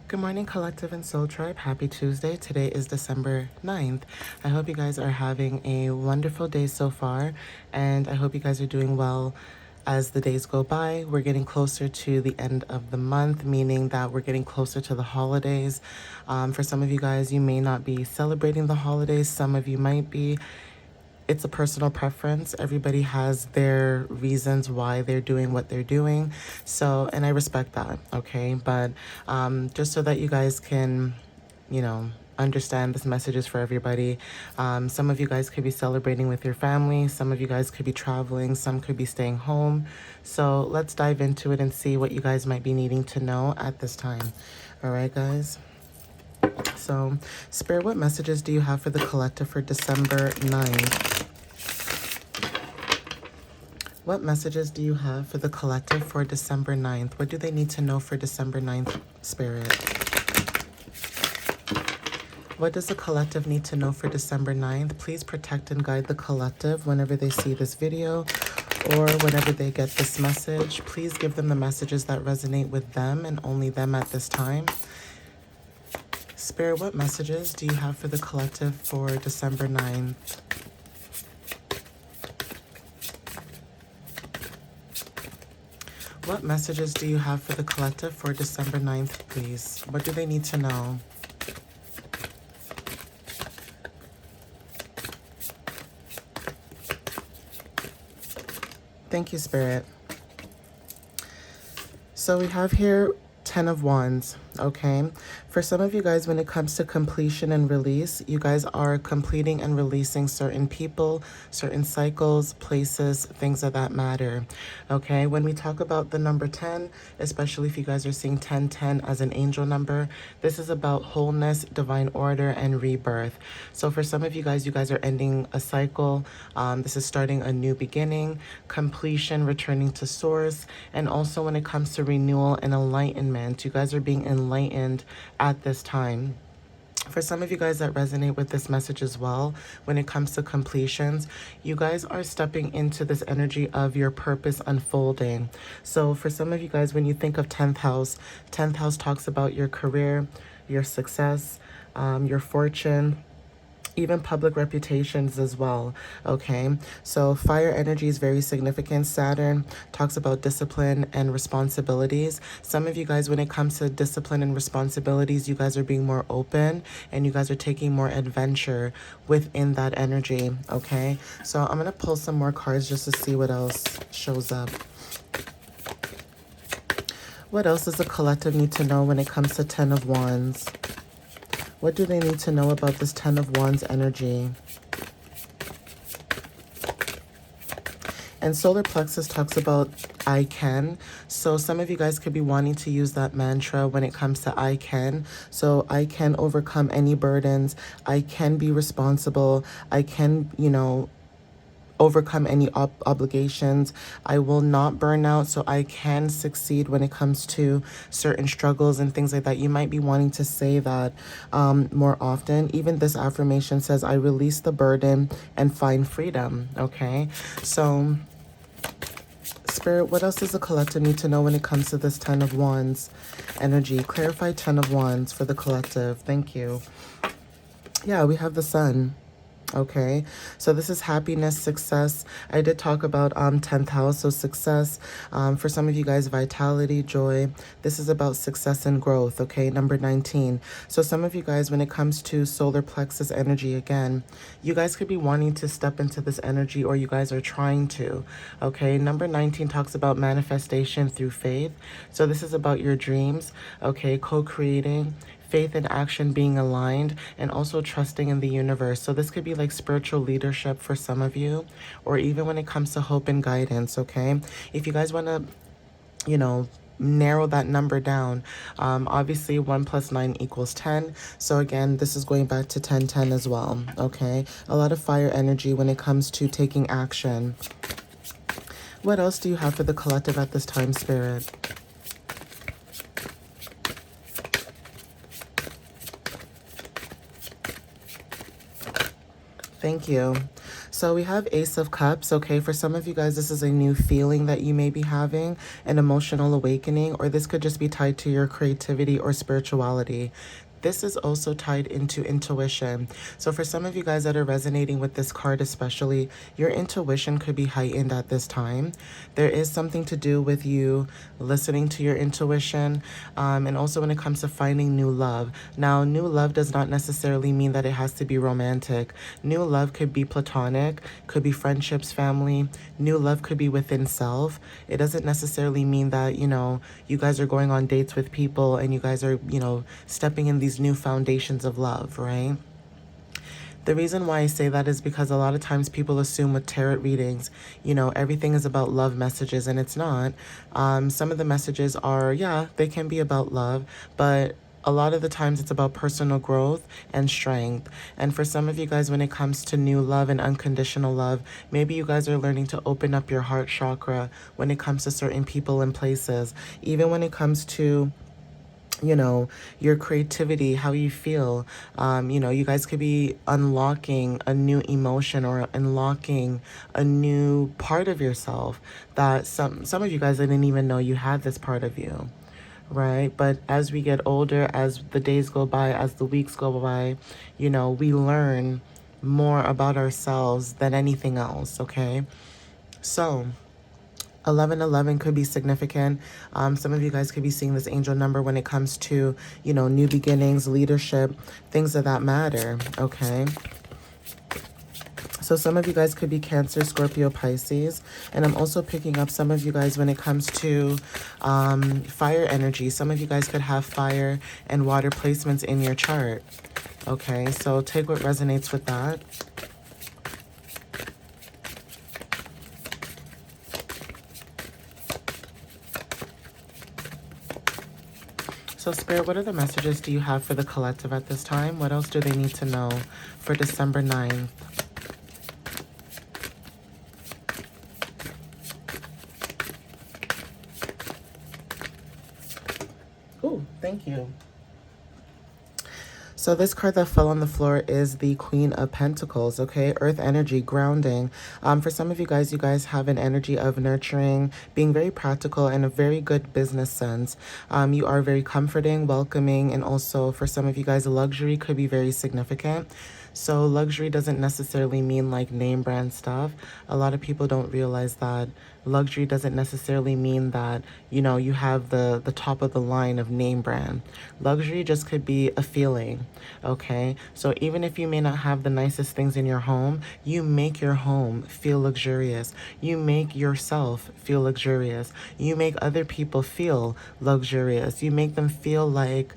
Good morning, Collective and Soul Tribe. Happy Tuesday. Today is December 9th. I hope you guys are having a wonderful day so far, and I hope you guys are doing well as the days go by. We're getting closer to the end of the month, meaning that we're getting closer to the holidays. For some of you guys, you may not be celebrating the holidays, some of you might be. It's a personal preference. Everybody has their reasons why they're doing what they're doing. So, and I respect that, okay? But just so that you guys can, understand this message is for everybody. Some of you guys could be celebrating with your family. Some of you guys could be traveling. Some could be staying home. So let's dive into it and see what you guys might be needing to know at this time. All right, guys? So, Spirit, what messages do you have for the collective for December 9th? What messages do you have for the collective for December 9th? What do they need to know for December 9th, Spirit? What does the collective need to know for December 9th? Please protect and guide the collective whenever they see this video or whenever they get this message. Please give them the messages that resonate with them and only them at this time. Spirit, what messages do you have for the collective for December 9th? What messages do you have for the collective for December 9th, please? What do they need to know? Thank you, Spirit. So we have here 10 of Wands, okay? For some of you guys, when it comes to completion and release, you guys are completing and releasing certain people, certain cycles, places, things of that matter, okay? When we talk about the number 10, especially if you guys are seeing 1010 as an angel number, this is about wholeness, divine order, and rebirth. So for some of you guys are ending a cycle. This is starting a new beginning, completion, returning to source, and also when it comes to renewal and enlightenment, you guys are being enlightened at this time. For some of you guys that resonate with this message as well, when it comes to completions, you guys are stepping into this energy of your purpose unfolding. So for some of you guys, when you think of 10th house talks about your career, your success, your fortune, even public reputations as well, okay? So fire energy is very significant. Saturn talks about discipline and responsibilities. Some of you guys, when it comes to discipline and responsibilities, you guys are being more open and you guys are taking more adventure within that energy, okay? So I'm going to pull some more cards just to see what else shows up. What else does the collective need to know when it comes to 10 of Wands? What do they need to know about this 10 of Wands energy? And solar plexus talks about I can. So some of you guys could be wanting to use that mantra when it comes to I can. So I can overcome any burdens. I can be responsible. I can, overcome any obligations. I will not burn out, so I can succeed when it comes to certain struggles and things like that. You might be wanting to say that more often. Even this affirmation says, I release the burden and find freedom, okay? So, Spirit, what else does the collective need to know when it comes to this 10 of Wands energy? Clarify 10 of Wands for the collective. Thank you. Yeah, we have the Sun. Okay, so this is happiness, success. I did talk about 10th house, so success. For some of you guys, vitality, joy. This is about success and growth, okay? Number 19. So some of you guys, when it comes to solar plexus energy, again, you guys could be wanting to step into this energy, or you guys are trying to, okay? Number 19 talks about manifestation through faith. So this is about your dreams, okay? Co-creating, faith and action being aligned, and also trusting in the universe. So this could be like spiritual leadership for some of you, or even when it comes to hope and guidance, okay? If you guys want to, narrow that number down, obviously 1 + 9 = 10. So again, this is going back to 1010 as well, okay? A lot of fire energy when it comes to taking action. What else do you have for the collective at this time, Spirit? Thank you. So we have Ace of Cups, okay? For some of you guys, this is a new feeling that you may be having, an emotional awakening, or this could just be tied to your creativity or spirituality. This is also tied into intuition. So for some of you guys that are resonating with this card especially, your intuition could be heightened at this time. There is something to do with you listening to your intuition, and also when it comes to finding new love. Now, new love does not necessarily mean that it has to be romantic. New love could be platonic, could be friendships, family. New love could be within self. It doesn't necessarily mean that, you guys are going on dates with people and you guys are, stepping in these new foundations of love, right? The reason why I say that is because a lot of times people assume with tarot readings, everything is about love messages, and it's not. Some of the messages are, yeah, they can be about love, but a lot of the times it's about personal growth and strength. And for some of you guys, when it comes to new love and unconditional love, maybe you guys are learning to open up your heart chakra when it comes to certain people and places. Even when it comes to your creativity, how you feel. You guys could be unlocking a new emotion or unlocking a new part of yourself that some of you guys didn't even know you had this part of you, right? But as we get older, as the days go by, as the weeks go by, we learn more about ourselves than anything else, okay? So 1111 could be significant. Some of you guys could be seeing this angel number when it comes to, new beginnings, leadership, things of that matter, okay? So some of you guys could be Cancer, Scorpio, Pisces. And I'm also picking up some of you guys when it comes to fire energy. Some of you guys could have fire and water placements in your chart, okay? So take what resonates with that. So Spirit, what are the messages do you have for the collective at this time? What else do they need to know for December 9th? Ooh, thank you. So this card that fell on the floor is the Queen of Pentacles, okay? Earth energy, grounding. For some of you guys have an energy of nurturing, being very practical, and a very good business sense. You are very comforting, welcoming, and also for some of you guys, luxury could be very significant. So luxury doesn't necessarily mean like name brand stuff. A lot of people don't realize that luxury doesn't necessarily mean that, you have the top of the line of name brand. Luxury just could be a feeling, okay? So even if you may not have the nicest things in your home, you make your home feel luxurious. You make yourself feel luxurious. You make other people feel luxurious. You make them feel like,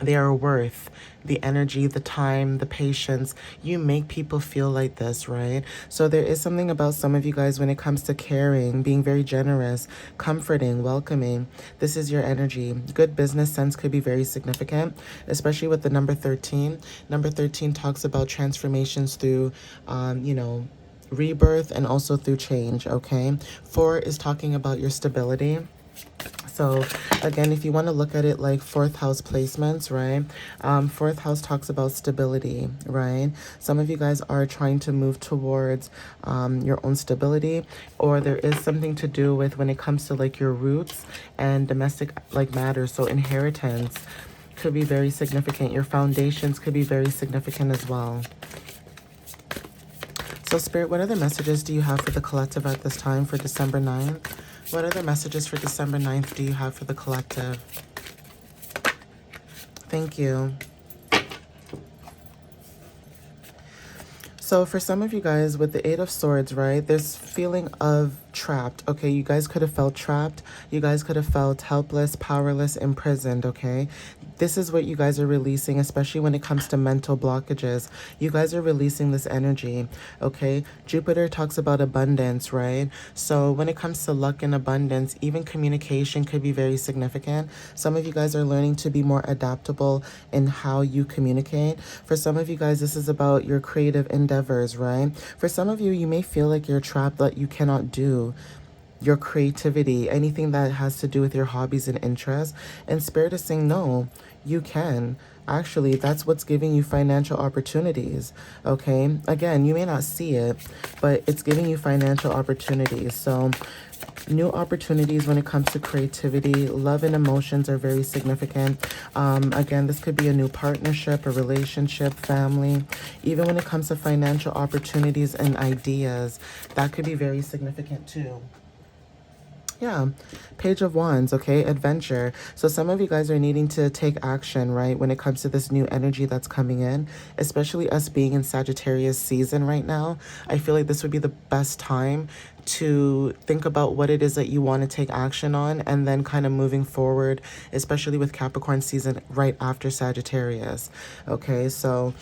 they are worth the energy, the time, the patience. You make people feel like this, right? So there is something about some of you guys when it comes to caring, being very generous, comforting, welcoming. This is your energy. Good business sense could be very significant, especially with the number 13. Number 13 talks about transformations through, rebirth and also through change, okay? 4 is talking about your stability. So again, if you want to look at it like fourth house placements, right? Fourth house talks about stability, right? Some of you guys are trying to move towards your own stability, or there is something to do with when it comes to like your roots and domestic like matters. So inheritance could be very significant. Your foundations could be very significant as well. So Spirit, what other messages do you have for the collective at this time for December 9th? What other messages for December 9th do you have for the collective? Thank you. So for some of you guys with the 8 of Swords, right, this feeling of trapped, okay? You guys could have felt trapped. You guys could have felt helpless, powerless, imprisoned, okay? This is what you guys are releasing, especially when it comes to mental blockages. You guys are releasing this energy, okay? Jupiter talks about abundance, right? So when it comes to luck and abundance, even communication could be very significant. Some of you guys are learning to be more adaptable in how you communicate. For some of you guys, this is about your creative endeavors, right? For some of you, you may feel like you're trapped, that you cannot do your creativity, anything that has to do with your hobbies and interests. And Spirit is saying, no, you can. Actually, that's what's giving you financial opportunities. Okay. Again, you may not see it, but it's giving you financial opportunities. So new opportunities when it comes to creativity, love and emotions are very significant. Again, this could be a new partnership, a relationship, family. Even when it comes to financial opportunities and ideas, that could be very significant too. Yeah, Page of Wands, okay, adventure. So some of you guys are needing to take action, right, when it comes to this new energy that's coming in, especially us being in Sagittarius season right now. I feel like this would be the best time to think about what it is that you want to take action on, and then kind of moving forward, especially with Capricorn season right after Sagittarius. Okay, so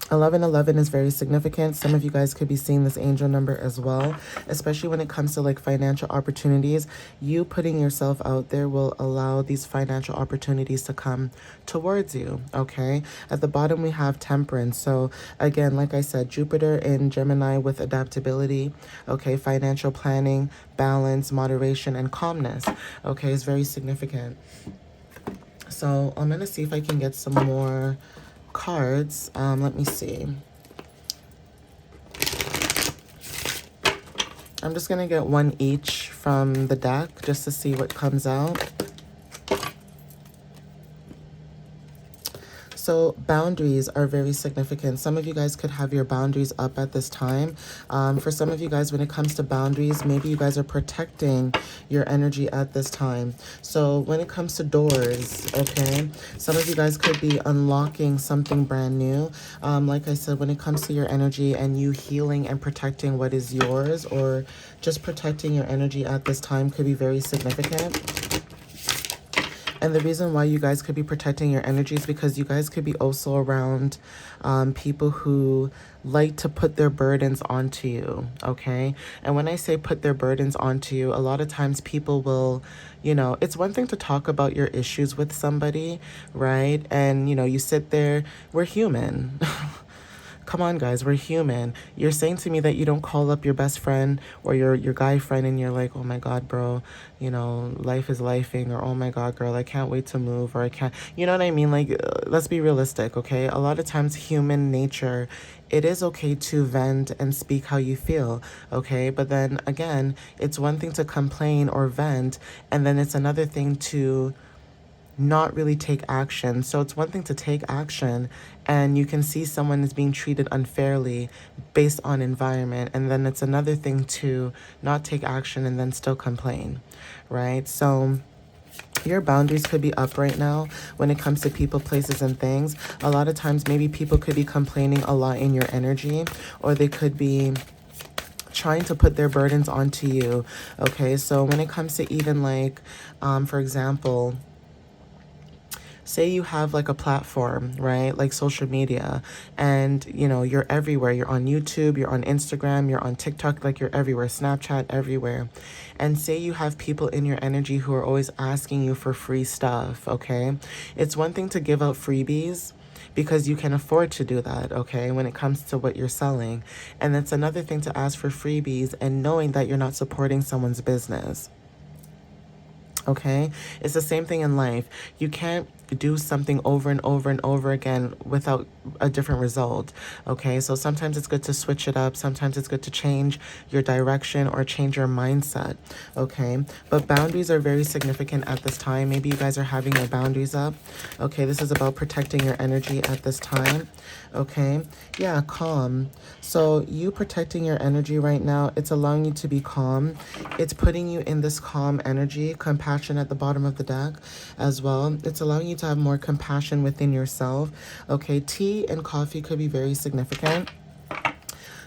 1111 is very significant. Some of you guys could be seeing this angel number as well, especially when it comes to like financial opportunities. You putting yourself out there will allow these financial opportunities to come towards you, okay? At the bottom, we have Temperance. So again, like I said, Jupiter in Gemini with adaptability, okay? Financial planning, balance, moderation, and calmness, okay, is very significant. So I'm going to see if I can get some more cards. Let me see. I'm just gonna get one each from the deck just to see what comes out. So boundaries are very significant. Some of you guys could have your boundaries up at this time. For some of you guys, when it comes to boundaries, maybe you guys are protecting your energy at this time. So when it comes to doors, okay, some of you guys could be unlocking something brand new. Like I said, when it comes to your energy and you healing and protecting what is yours, or just protecting your energy at this time, could be very significant. And the reason why you guys could be protecting your energy is because you guys could be also around people who like to put their burdens onto you, okay? And when I say put their burdens onto you, a lot of times people will, you know, it's one thing to talk about your issues with somebody, right? And, you know, you sit there, we're human. Come on, guys, we're human. You're saying to me that you don't call up your best friend or your guy friend and you're like, oh my God, bro, you know, life is lifing, or oh my God, girl, I can't wait to move, or I can't, you know what I mean? Like, let's be realistic, okay? A lot of times human nature, it is okay to vent and speak how you feel, okay? But then again, it's one thing to complain or vent, and then it's another thing to not really take action. So it's one thing to take action and you can see someone is being treated unfairly based on environment, and then it's another thing to not take action and then still complain, right? So your boundaries could be up right now when it comes to people, places, and things. A lot of times maybe people could be complaining a lot in your energy, or they could be trying to put their burdens onto you, okay? So when it comes to even like, for example, say you have like a platform, right? Like social media, and you know, you're everywhere. You're on YouTube, you're on Instagram, you're on TikTok, like you're everywhere, Snapchat, everywhere. And say you have people in your energy who are always asking you for free stuff, okay? It's one thing to give out freebies because you can afford to do that, okay, when it comes to what you're selling. And it's another thing to ask for freebies and knowing that you're not supporting someone's business. Okay, it's the same thing in life. You can't do something over and over and over again without a different result. Okay, so sometimes it's good to switch it up. Sometimes it's good to change your direction or change your mindset. Okay, but boundaries are very significant at this time. Maybe you guys are having your boundaries up. Okay, this is about protecting your energy at this time. Okay, yeah, calm. So you protecting your energy right now, it's allowing you to be calm. It's putting you in this calm energy, compassion at the bottom of the deck as well. It's allowing you to have more compassion within yourself. Okay, tea and coffee could be very significant.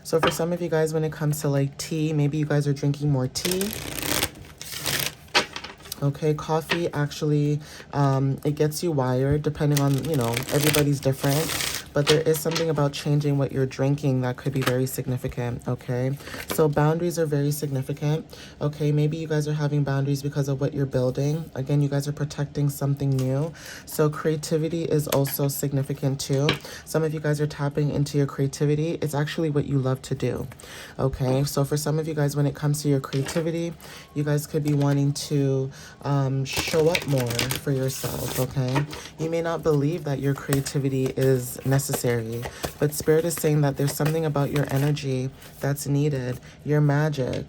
So for some of you guys, when it comes to like tea, maybe you guys are drinking more tea. Okay, coffee actually, it gets you wired depending on, you know, everybody's different. but there is something about changing what you're drinking that could be very significant, okay? So boundaries are very significant, okay? Maybe you guys are having boundaries because of what you're building. Again, you guys are protecting something new. So creativity is also significant too. Some of you guys are tapping into your creativity. It's actually what you love to do, okay? So for some of you guys, when it comes to your creativity, you guys could be wanting to show up more for yourself, okay? You may not believe that your creativity is necessary, but Spirit is saying that there's something about your energy that's needed, your magic,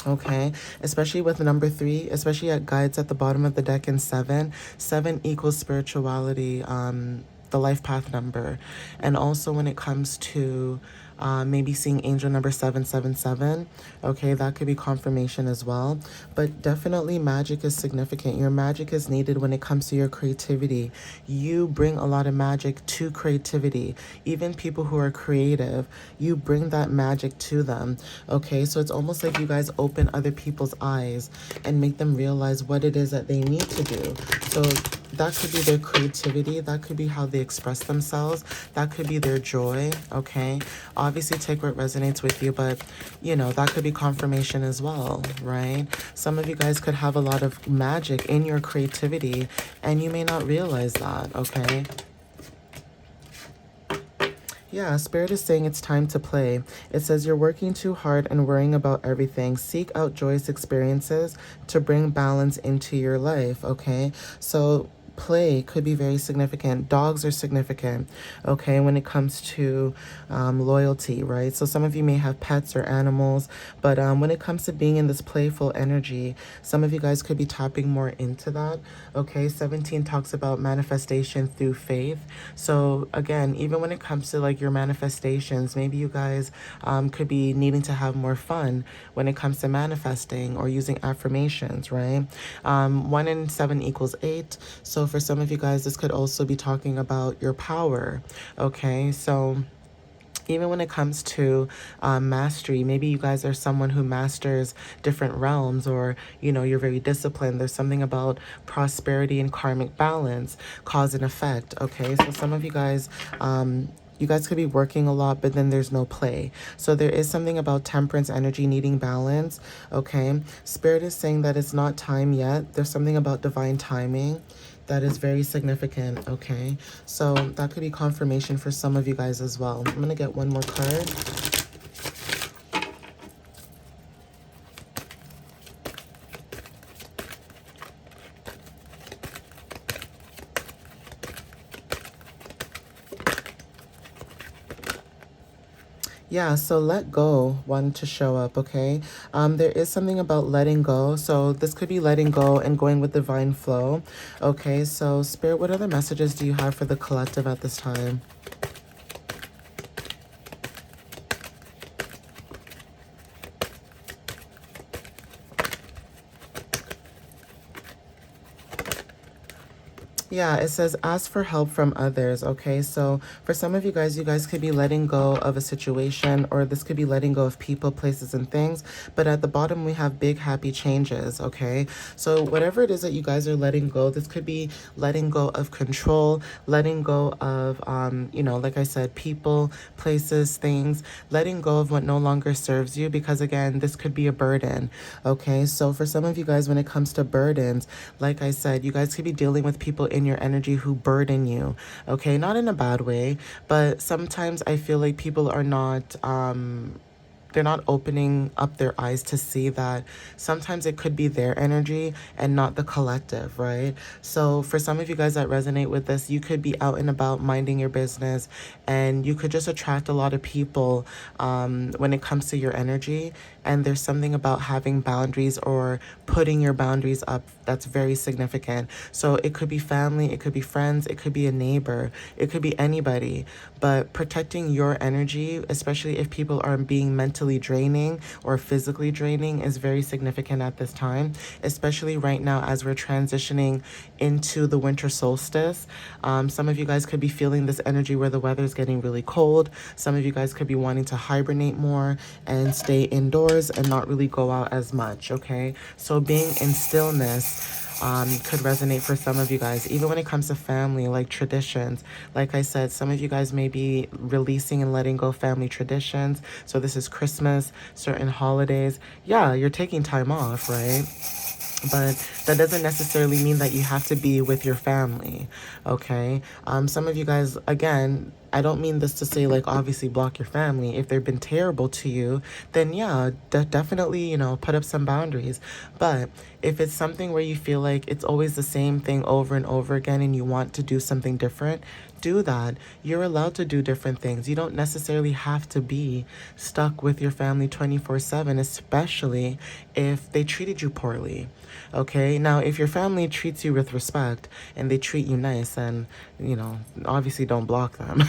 okay? Especially with number 3, especially at guides at the bottom of the deck in 7. 7 equals spirituality, the life path number. And also when it comes to maybe seeing angel number 777, okay, that could be confirmation as well. But definitely magic is significant. Your magic is needed when it comes to your creativity. You bring a lot of magic to creativity. Even people who are creative, you bring that magic to them, okay? So it's almost like you guys open other people's eyes and make them realize what it is that they need to do. So that could be their creativity. That could be how they express themselves. That could be their joy, okay? Obviously, take what resonates with you, but, you know, that could be confirmation as well, right? Some of you guys could have a lot of magic in your creativity, and you may not realize that, okay? Yeah, Spirit is saying it's time to play. It says you're working too hard and worrying about everything. Seek out joyous experiences to bring balance into your life, okay? So play could be very significant. Dogs are significant, okay, when it comes to loyalty, right? So some of you may have pets or animals, but when it comes to being in this playful energy, some of you guys could be tapping more into that, okay? 17 talks about manifestation through faith. So again, even when it comes to like your manifestations, maybe you guys could be needing to have more fun when it comes to manifesting or using affirmations, right? 1 and 7 equals 8. So for some of you guys, this could also be talking about your power, okay? So even when it comes to mastery, maybe you guys are someone who masters different realms, or, you know, you're very disciplined. There's something about prosperity and karmic balance, cause and effect, okay? So some of you guys could be working a lot, but then there's no play. So there is something about temperance energy needing balance, okay? Spirit is saying that it's not time yet. There's something about divine timing that is very significant, okay? So that could be confirmation for some of you guys as well. I'm going to get one more card. Yeah, so let go wanted to show up, okay? There is something about letting go. So this could be letting go and going with divine flow, okay? So Spirit, what other messages do you have for the collective at this time? Yeah, it says ask for help from others, okay? So for some of you guys could be letting go of a situation, or this could be letting go of people, places, and things. But at the bottom, we have big, happy changes, okay? So whatever it is that you guys are letting go, this could be letting go of control, letting go of, you know, like I said, people, places, things, letting go of what no longer serves you, because again, this could be a burden, okay? So for some of you guys, when it comes to burdens, like I said, you guys could be dealing with people in your energy who burden you, okay? Not in a bad way, but sometimes I feel like people are not they're not opening up their eyes to see that sometimes it could be their energy and not the collective, right? So for some of you guys that resonate with this, you could be out and about minding your business, and you could just attract a lot of people when it comes to your energy. And there's something about having boundaries or putting your boundaries up that's very significant. So it could be family, it could be friends, it could be a neighbor, it could be anybody. But protecting your energy, especially if people are being mentally draining or physically draining, is very significant at this time, especially right now as we're transitioning into the winter solstice. Some of you guys could be feeling this energy where the weather is getting really cold. Some of you guys could be wanting to hibernate more and stay indoors and not really go out as much, okay? So being in stillness could resonate for some of you guys. Even when it comes to family, like traditions, like I said, some of you guys may be releasing and letting go family traditions. So this is Christmas, certain holidays. Yeah, you're taking time off, right? But that doesn't necessarily mean that you have to be with your family, okay? Some of you guys, again, I don't mean this to say like obviously block your family. If they've been terrible to you, then yeah, definitely, you know, put up some boundaries. But if it's something where you feel like it's always the same thing over and over again and you want to do something different, do that. You're allowed to do different things. You don't necessarily have to be stuck with your family 24/7, especially if they treated you poorly. Okay? Now, if your family treats you with respect and they treat you nice, then, you know, obviously don't block them.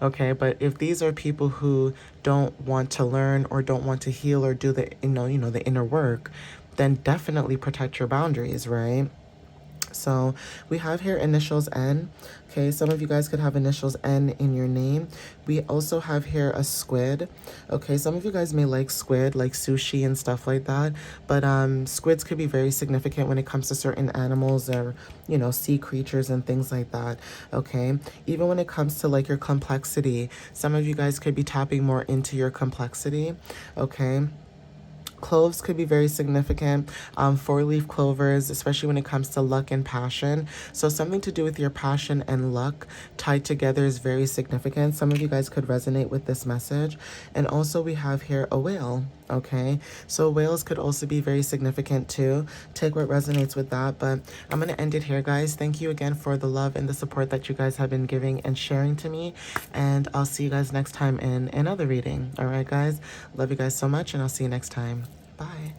Okay? But if these are people who don't want to learn or don't want to heal or do the, the inner work, then definitely protect your boundaries, right? So we have here initials N. Okay, some of you guys could have initials N in your name. We also have here a squid. Okay, some of you guys may like squid, like sushi and stuff like that. But squids could be very significant when it comes to certain animals or, sea creatures and things like that. Okay, even when it comes to like your complexity, some of you guys could be tapping more into your complexity. Okay. Cloves could be very significant. Four-leaf clovers, especially when it comes to luck and passion. So something to do with your passion and luck tied together is very significant. Some of you guys could resonate with this message. And also we have here a whale, okay? So whales could also be very significant too. Take what resonates with that. But I'm going to end it here, guys. Thank you again for the love and the support that you guys have been giving and sharing to me. And I'll see you guys next time in another reading. All right, guys? Love you guys so much, and I'll see you next time. Bye.